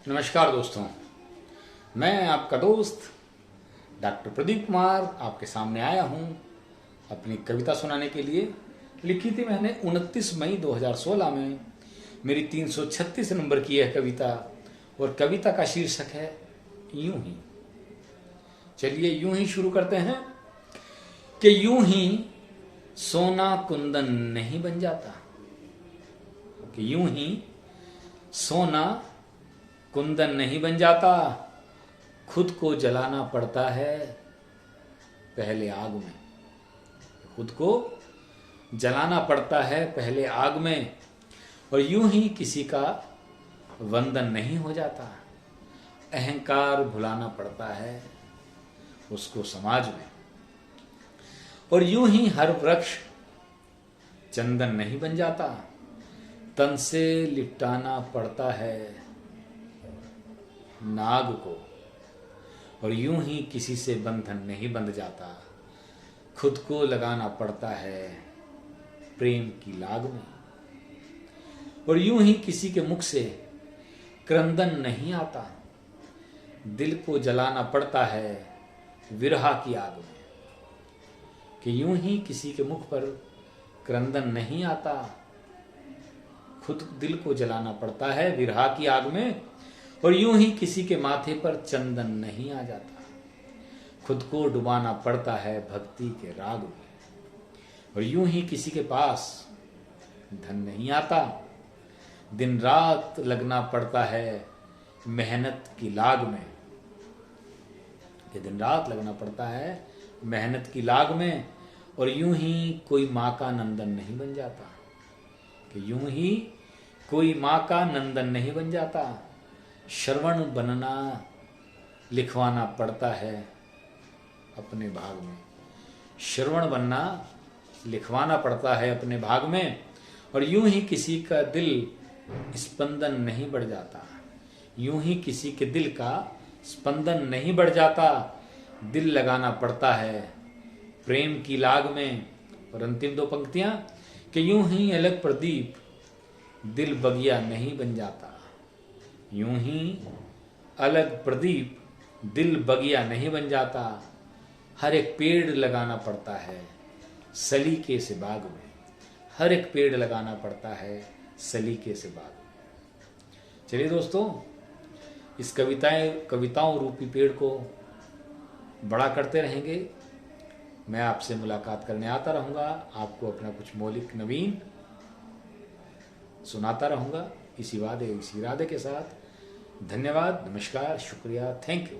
नमस्कार दोस्तों, मैं आपका दोस्त डॉक्टर प्रदीप कुमार आपके सामने आया हूं अपनी कविता सुनाने के लिए। लिखी थी मैंने 29 मई 2016 में। मेरी 336 नंबर की यह कविता और कविता का शीर्षक है यूं ही। चलिए यूं ही शुरू करते हैं कि यूं ही सोना कुंदन नहीं बन जाता, कि यूं ही सोना कुंदन नहीं बन जाता, खुद को जलाना पड़ता है पहले आग में। खुद को जलाना पड़ता है पहले आग में, और यूं ही किसी का वंदन नहीं हो जाता। अहंकार भुलाना पड़ता है उसको समाज में, और यूं ही हर वृक्ष चंदन नहीं बन जाता, तन से लिपटाना पड़ता है नाग को। और यूं ही किसी से बंधन नहीं बंध जाता, खुद को लगाना पड़ता है प्रेम की लाग में। और यूं ही किसी के मुख से क्रंदन नहीं आता, दिल को जलाना पड़ता है विरह की आग में। कि यूं ही किसी के मुख पर क्रंदन नहीं आता, खुद दिल को जलाना पड़ता है विरह की आग में। और यूं ही किसी के माथे पर चंदन नहीं आ जाता, खुद को डुबाना पड़ता है भक्ति के राग में। और यूं ही किसी के पास धन नहीं आता, दिन रात लगना पड़ता है मेहनत की लाग में। कि दिन रात लगना पड़ता है मेहनत की लाग में। और यूं ही कोई माँ का नंदन नहीं बन जाता, कि यूं ही कोई माँ का नंदन नहीं बन जाता, श्रवण बनना लिखवाना पड़ता है अपने भाग में। श्रवण बनना लिखवाना पड़ता है अपने भाग में। और यूं ही किसी का दिल स्पंदन नहीं बढ़ जाता, यूं ही किसी के दिल का स्पंदन नहीं बढ़ जाता, दिल लगाना पड़ता है प्रेम की लाग में। और अंतिम दो पंक्तियां कि यूं ही अलग प्रदीप दिल बगिया नहीं बन जाता, यूं ही अलग प्रदीप दिल बगिया नहीं बन जाता, हर एक पेड़ लगाना पड़ता है सलीके से बाग में। हर एक पेड़ लगाना पड़ता है सलीके से बाग में। चलिए दोस्तों, इस कविताओं रूपी पेड़ को बड़ा करते रहेंगे। मैं आपसे मुलाकात करने आता रहूँगा, आपको अपना कुछ मौलिक नवीन सुनाता रहूँगा, इसी इरादे के साथ। धन्यवाद, नमस्कार, शुक्रिया, थैंक यू।